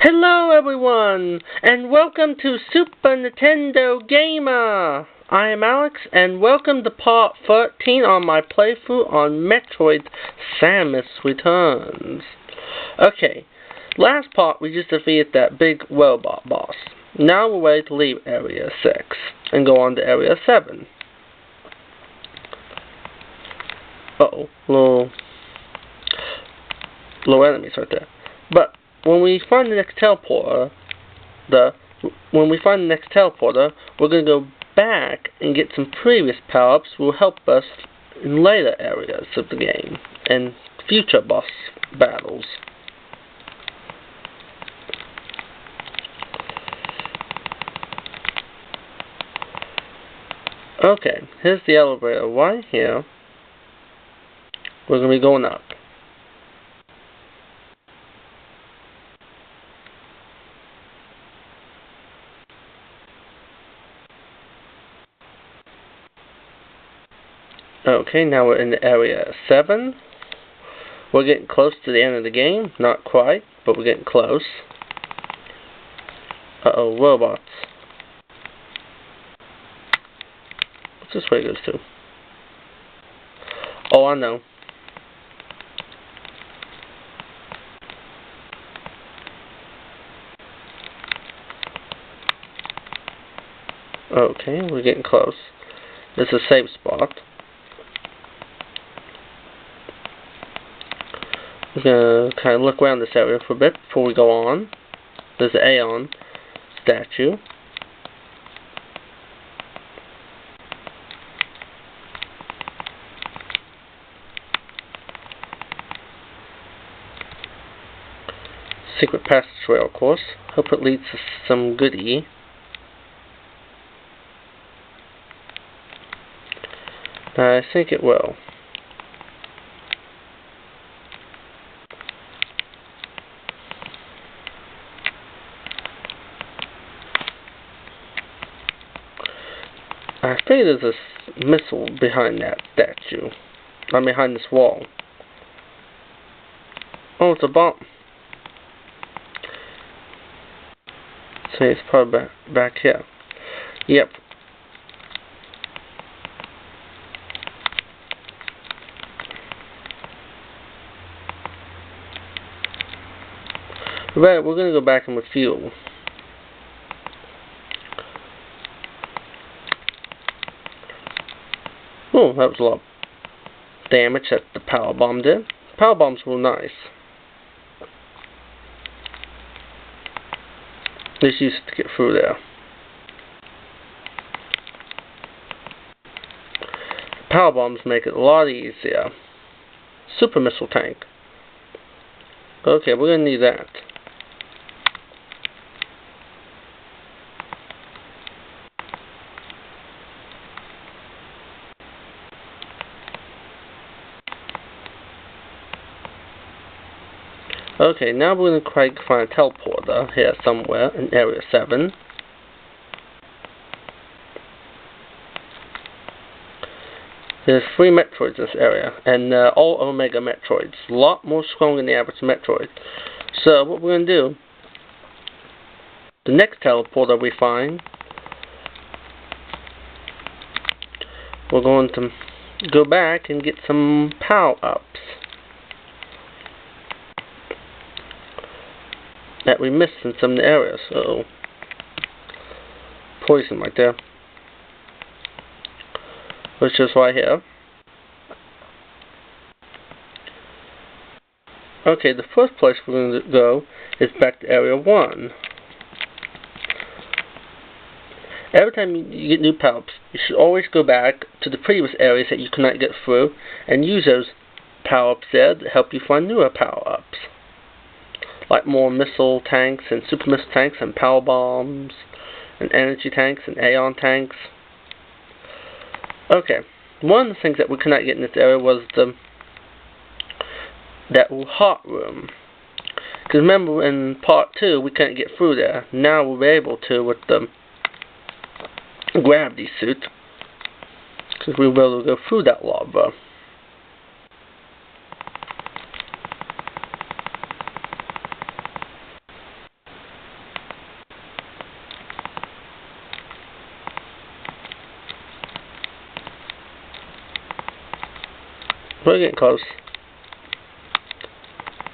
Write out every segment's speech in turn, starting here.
Hello everyone, and welcome to Super Nintendo Gamer! I am Alex, and welcome to part 13 on my playthrough on Metroid Samus Returns. Okay, last part we just defeated that big robot boss. Now we're ready to leave Area 6 and go on to Area 7. Uh-oh, little enemies right there. But when we find the next teleporter, we're gonna go back and get some previous power-ups will help us in later areas of the game and future boss battles. Okay, here's the elevator right here. We're gonna be going up. Okay, now we're in Area 7. We're getting close to the end of the game. Not quite, but we're getting close. Uh-oh, robots. What's this way goes to? Oh, I know. Okay, we're getting close. This is a safe spot. We're going to kind of look around this area for a bit before we go on. There's an Aeon statue. Secret passageway, of course. Hope it leads to some goodie. I think it will. I think there's a missile behind that statue. Behind this wall. Oh, it's a bomb. So it's probably back here. Yep. Right, we're gonna go back and refuel. Oh, that was a lot of damage that the power bomb did. Power bombs were nice. Just used to get through there. Power bombs make it a lot easier. Super missile tank. Okay, we're gonna need that. Okay, now we're going to try to find a teleporter here somewhere in Area 7. There's 3 Metroids in this area, and all Omega Metroids. A lot more strong than the average Metroid. So, what we're going to do, the next teleporter we find, we're going to go back and get some power-ups that we missed in some of the areas. So poison right there. Which is right here. Okay, the first place we're going to go is back to Area 1. Every time you get new power-ups, you should always go back to the previous areas that you could not get through and use those power-ups there to help you find newer power-ups. Like more missile tanks and super missile tanks and power bombs and energy tanks and Aeon tanks. Okay, one of the things that we could not get in this area was that hot room. Because remember in part 2 we couldn't get through there. Now we're able to with the gravity suit. Because we were able to go through that lava. We're getting close.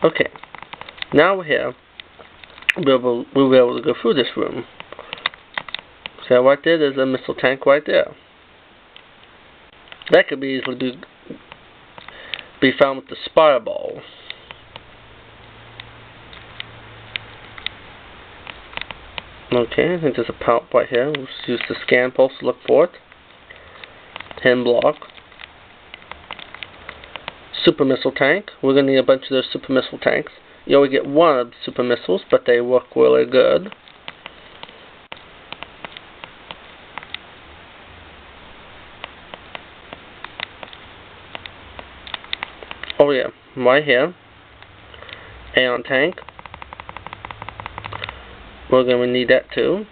Okay. Now we're here. We'll be able to go through this room. So right there, there's a missile tank right there. That could be easily be found with the fireball. Okay, I think there's a power right here. We'll use the scan pulse to look for it. 10 block. Super missile tank. We're going to need a bunch of those super missile tanks. You only get one of the super missiles, but they work really good. Oh yeah, right here. Aeon tank. We're going to need that too.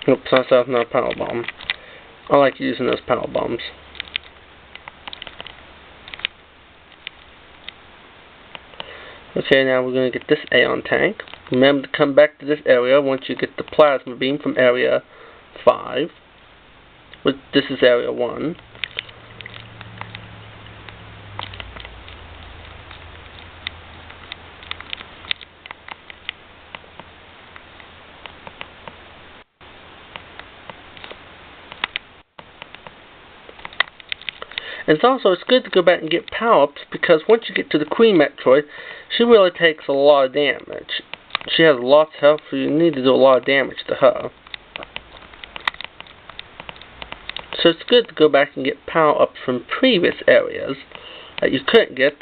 Oops, that's another power bomb. I like using those power bombs. Okay, now we're going to get this Aeon tank. Remember to come back to this area once you get the plasma beam from area 5. This is area 1. And it's good to go back and get power-ups, because once you get to the Queen Metroid, she really takes a lot of damage. She has lots of health, so you need to do a lot of damage to her. So it's good to go back and get power-ups from previous areas that you couldn't get.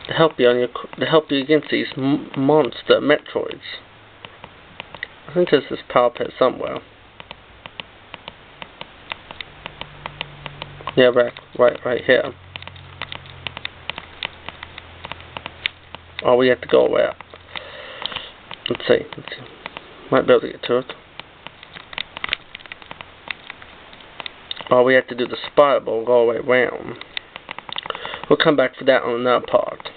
To help you against these monster Metroids. I think there's this power pit somewhere. Yeah, right here. Oh, we have to go away up. Let's see. Might be able to get to it. Oh, we have to do the spiral, go all the way around. We'll come back for that on another part.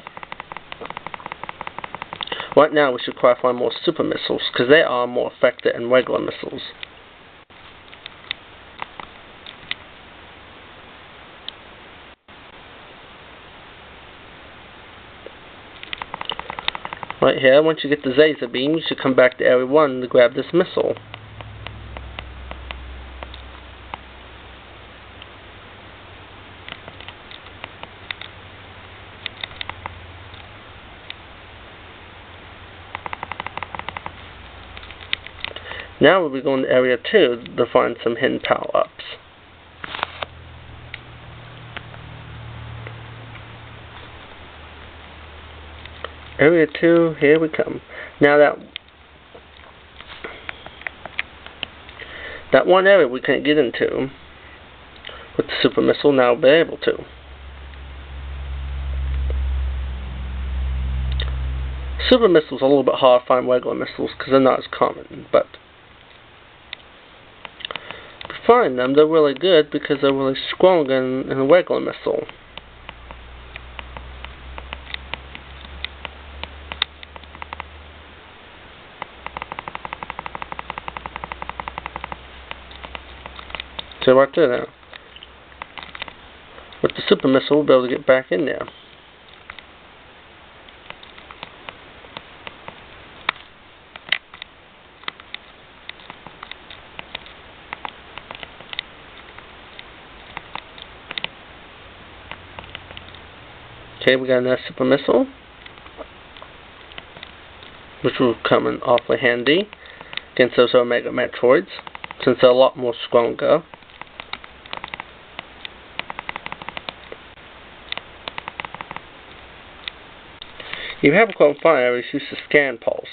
Right now, we should try to find more super missiles, because they are more effective than regular missiles. Right here, once you get the Zazer beam, you should come back to area 1 to grab this missile. Now we'll be going to area 2 to find some hidden power-ups. Area 2, here we come. Now that one area we couldn't get into with the super missile, now we'll be able to. Super missiles are a little bit hard to find regular missiles because they're not as common, but if you find them, they're really good because they're really stronger than a regular missile. So right there now. With the super missile, we'll be able to get back in there. Okay, we got another super missile, which will come in awfully handy against those Omega Metroids, since they're a lot more stronger. If you have a close fire areas, use the scan pulse.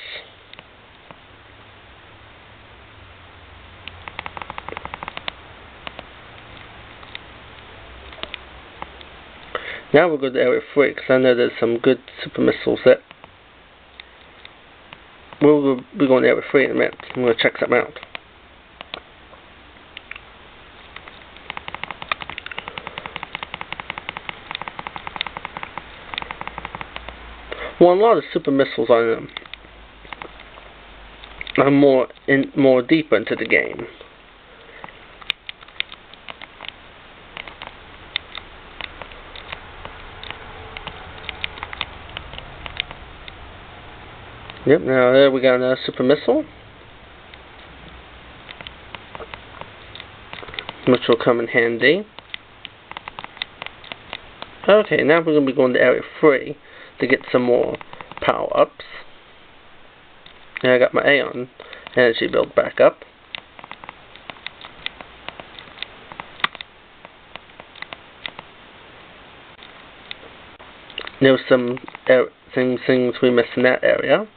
Now we'll go to area 3, because I know there's some good super missiles that we'll be going to area 3 in a minute. I'm going to check something out. Well, a lot of super missiles on them are more deeper into the game. Yep, now there we got another super missile, which will come in handy. Okay, now we're going to be going to Area 3 to get some more power-ups. And I got my Aeon energy build back up. There were some things we missed in that area.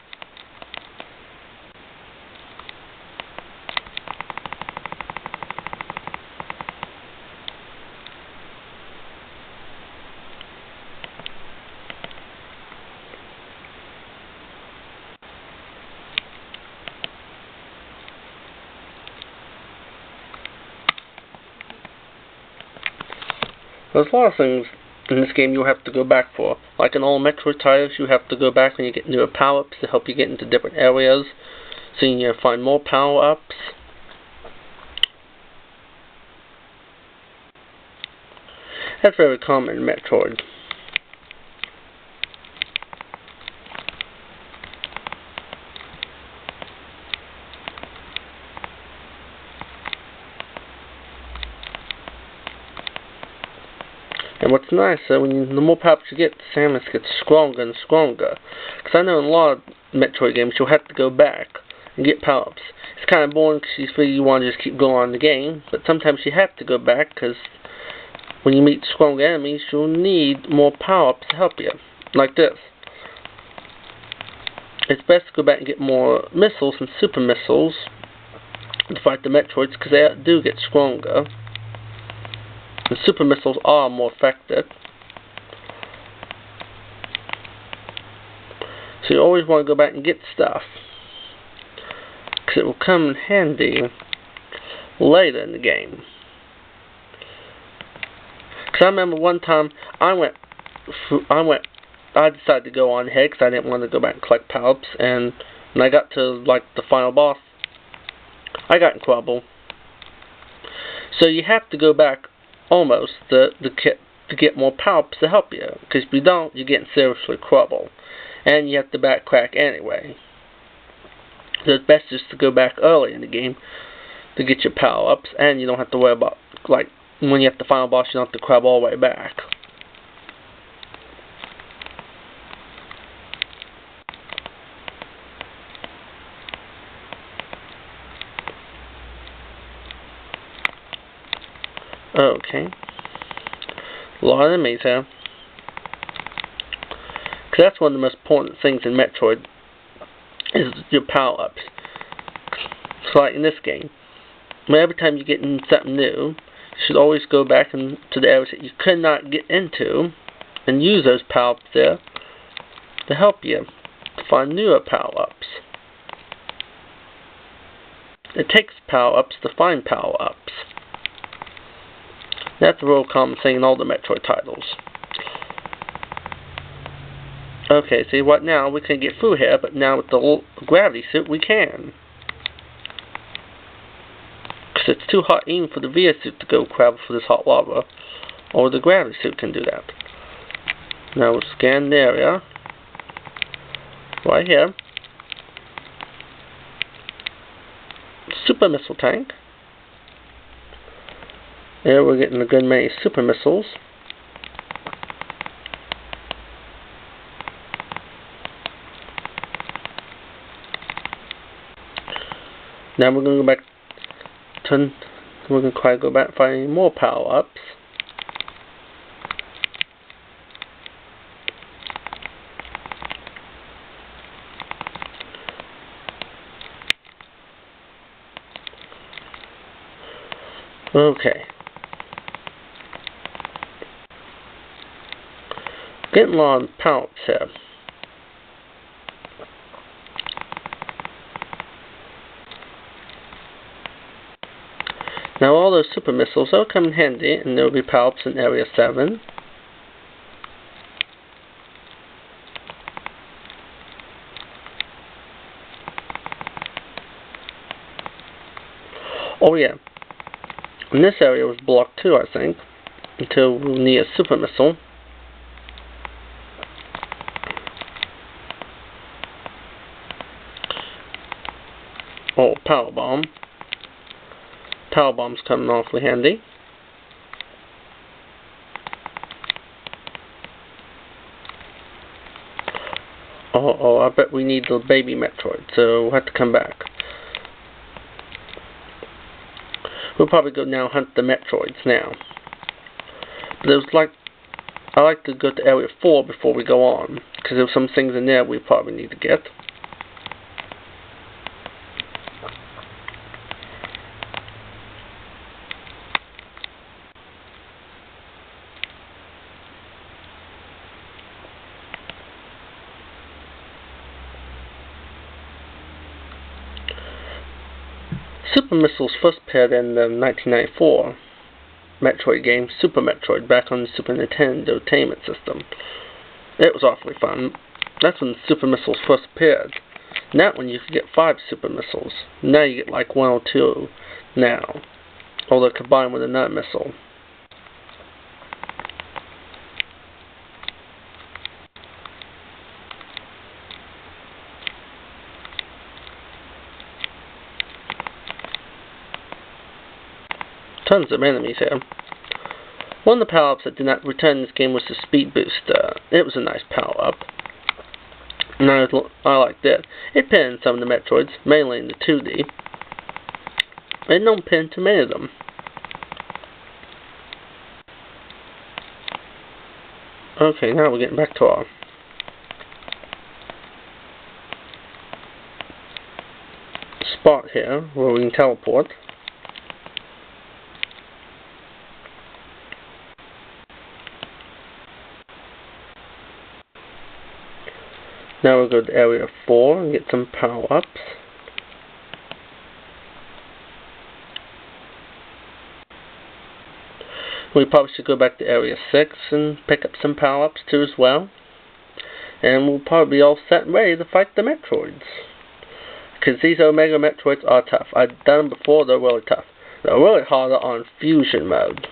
There's a lot of things in this game you'll have to go back for. Like in all Metroid titles, you have to go back when you get newer power-ups to help you get into different areas, so you can find more power-ups. That's very common in Metroid. And what's nice, the more power-ups you get, Samus gets stronger and stronger. Because I know in a lot of Metroid games, you'll have to go back and get power-ups. It's kind of boring because you want to just keep going on the game, but sometimes you have to go back because when you meet stronger enemies, you'll need more power-ups to help you. Like this. It's best to go back and get more missiles and super missiles to fight the Metroids because they do get stronger. The super missiles are more effective. So you always want to go back and get stuff, because it will come in handy later in the game. Because I remember one time I decided to go on ahead because I didn't want to go back and collect power-ups, and when I got to like the final boss, I got in trouble. So you have to go back almost to get more power-ups to help you, because if you don't, you're getting seriously trouble, and you have to backtrack anyway. So it's best just to go back early in the game to get your power-ups, and you don't have to worry about, like, when you have the final boss, you don't have to crab all the way back. Okay. A lot of enemies here. Because that's one of the most important things in Metroid, is your power-ups. So like in this game, every time you get in something new, you should always go back into the areas that you could not get into, and use those power-ups there to help you to find newer power-ups. It takes power-ups to find power-ups. That's a real common thing in all the Metroid titles. Okay, see what now? We can get through here, but now with the gravity suit we can. Because it's too hot even for the Via suit to go travel for this hot lava. Or the gravity suit can do that. Now we'll scan the area. Right here. Super missile tank. There we're getting a good many super missiles. Now we're going to go back to, we're going to try to go back and find any more power-ups. Okay. Getting a lot of power-ups here. Now all those super missiles will come in handy, and there will be power-ups in Area 7. Oh yeah. And this area was blocked too, I think. Until we need a super missile. Oh, power bomb. Power bomb's coming awfully handy. Oh, I bet we need the baby Metroid, so we'll have to come back. We'll probably go now hunt the Metroids now. But there's I like to go to Area 4 before we go on, because there's some things in there we probably need to get. Super Missiles first appeared in the 1994 Metroid game Super Metroid back on the Super Nintendo Entertainment System. It was awfully fun. That's when Super Missiles first appeared. And that one you could get 5 Super Missiles. Now you get like 1 or 2 now. Or they're combined with another missile. Tons of enemies here. One of the power-ups that did not return in this game was the speed booster. It was a nice power-up. And I liked it. It pinned some of the Metroids, mainly in the 2D. It don't pin too many of them. Okay, now we're getting back to our spot here, where we can teleport. Now we'll go to Area 4 and get some power-ups. We probably should go back to Area 6 and pick up some power-ups too as well. And we'll probably be all set and ready to fight the Metroids. Because these Omega Metroids are tough. I've done them before, they're really tough. They're really harder on fusion mode.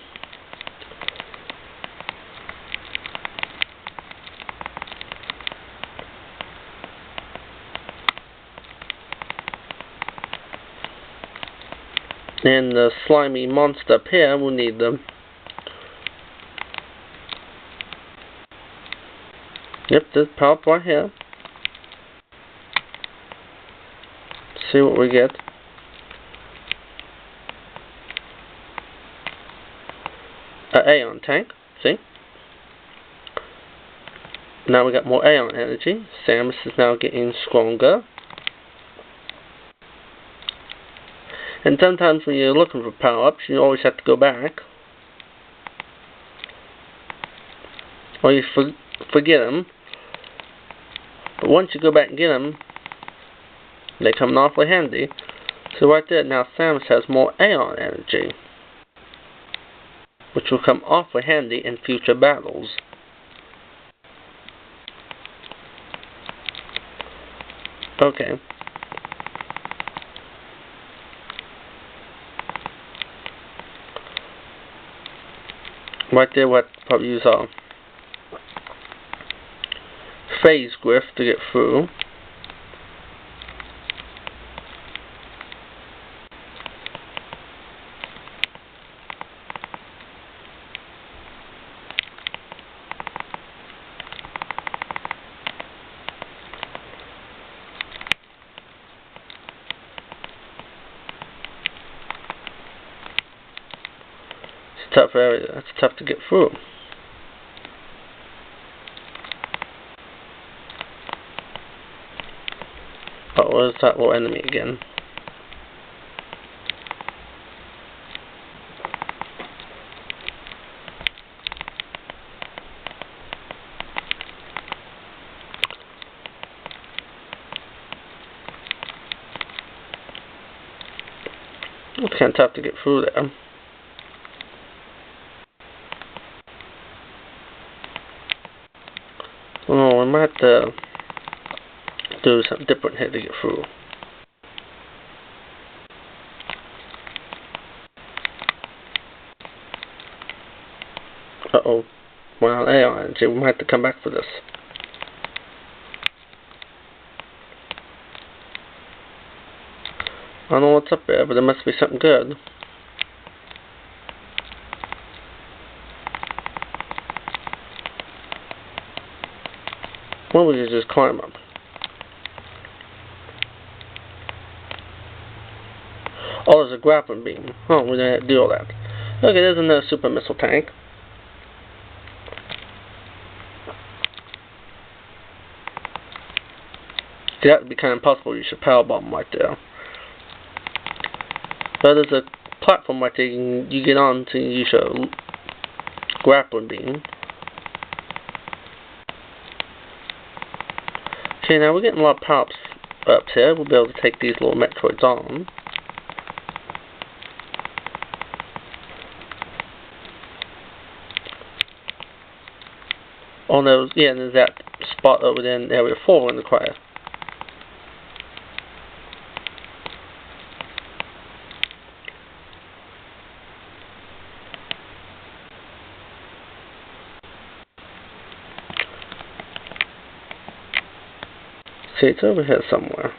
And the slimy monster up here, we'll need them. Yep, there's power up right here. See what we get. An Aeon tank, see? Now we got more Aeon energy. Samus is now getting stronger. And sometimes when you're looking for power-ups, you always have to go back. Or you forget them. But once you go back and get them, they come awfully handy. So right there, now Samus has more Aeon energy, which will come awfully handy in future battles. Okay. Right there, we'll probably use our phase griff to get through. Tough area. That's tough to get through. Oh, where's that little enemy again? It's kind of tough to get through there. Oh, I might have to do something different here to get through. Uh-oh. Well, Aeon, we might have to come back for this. I don't know what's up there, but there must be something good. Well, we could just climb up. Oh, there's a grappling beam. Oh, we didn't have to do all that. Okay, there's another super missile tank. See, that would be kind of impossible. You should power bomb right there. But there's a platform right there you get on to use your grappling beam. Okay, now we're getting a lot of power-ups here. We'll be able to take these little Metroids on. Oh, there's that spot over there in area 4 in the choir. See, it's over here somewhere.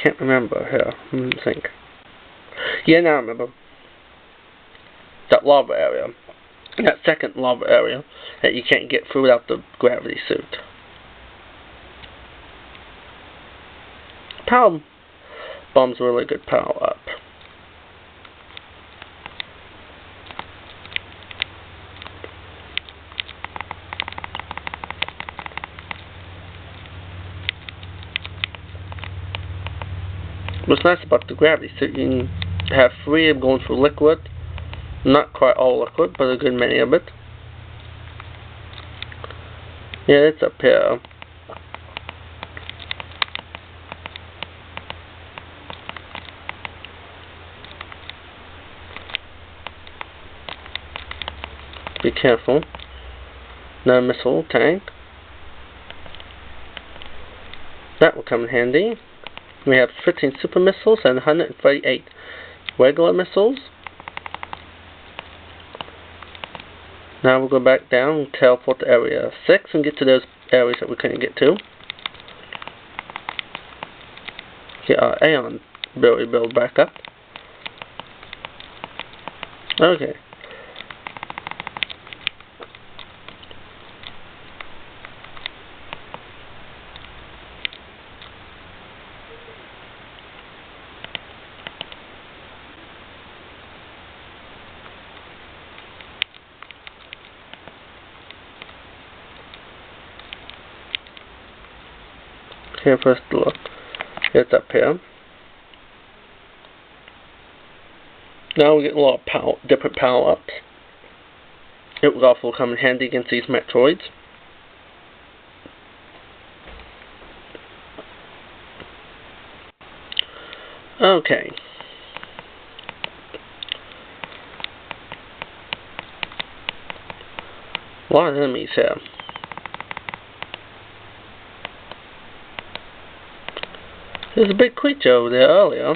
Can't remember here. Let me think. Yeah, now I remember. That lava area. That second lava area that you can't get through without the gravity suit. Power bomb's a really good power up. What's nice about the gravity suit, you can have 3 of going through liquid. Not quite all liquid, but a good many of it. Yeah, it's up here. Be careful. No missile tank. That will come in handy. We have 15 super missiles and 138 regular missiles. Now we'll go back down and teleport to area 6 and get to those areas that we couldn't get to. Get our Aeon ability build back up. Okay. Here, first look. It's up here. Now we're getting a lot of different power-ups. It will also come in handy against these Metroids. Okay. A lot of enemies here. There's a big creature over there earlier.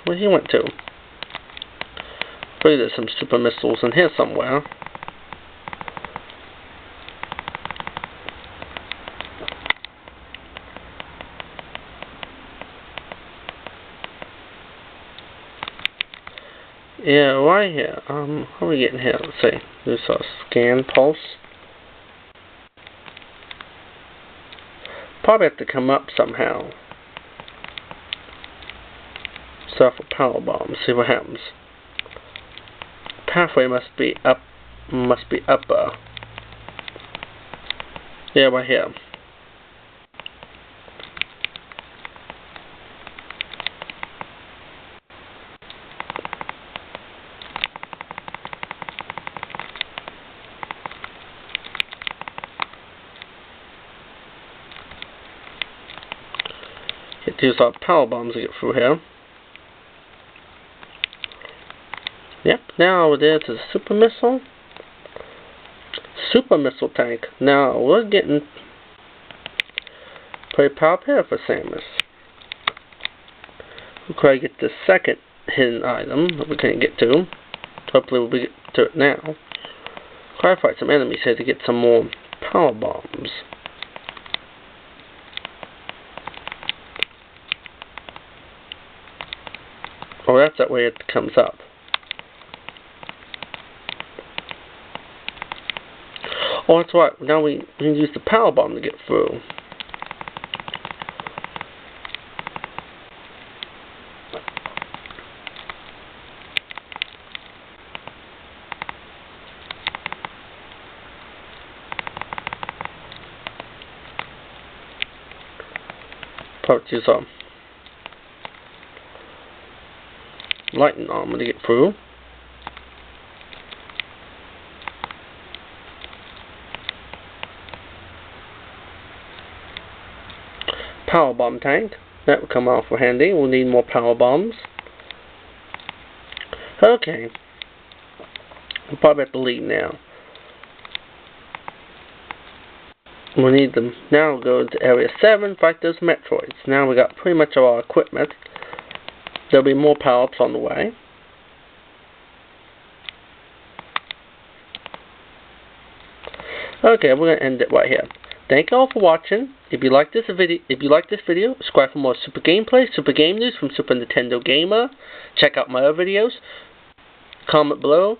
Where he went to? Maybe there's some super missiles in here somewhere. Yeah, right here. How are we getting here? Let's see. There's a scan pulse. Probably have to come up somehow. Start with power bomb. See what happens. Pathway must be up. Upper. Yeah, right here. Get to use our power bombs to get through here. Yep, now over there to the super missile. Super missile tank. Now we're getting pretty power up here for Samus. We'll try to get the second hidden item that we couldn't get to. Hopefully we'll get to it now. Try to fight some enemies here to get some more power bombs. Oh, that's that way it comes up. Oh, that's right. Now we can use the power bomb to get through. Probably use lightning armor to get through. Power bomb tank. That will come out for handy. We'll need more power bombs. Okay. We'll probably have to leave now. We need them. Now we'll go into Area 7, fight those Metroids. Now we got pretty much all our equipment. There'll be more power-ups on the way. Okay, we're gonna end it right here. Thank you all for watching. If you like this video, subscribe for more super gameplay, super game news from Super Nintendo Gamer. Check out my other videos. Comment below.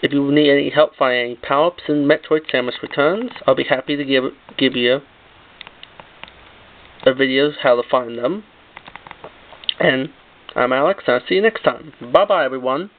If you need any help finding any power-ups in Metroid Samus Returns, I'll be happy to give you a video how to find them. And I'm Alex, and I'll see you next time. Bye-bye, everyone.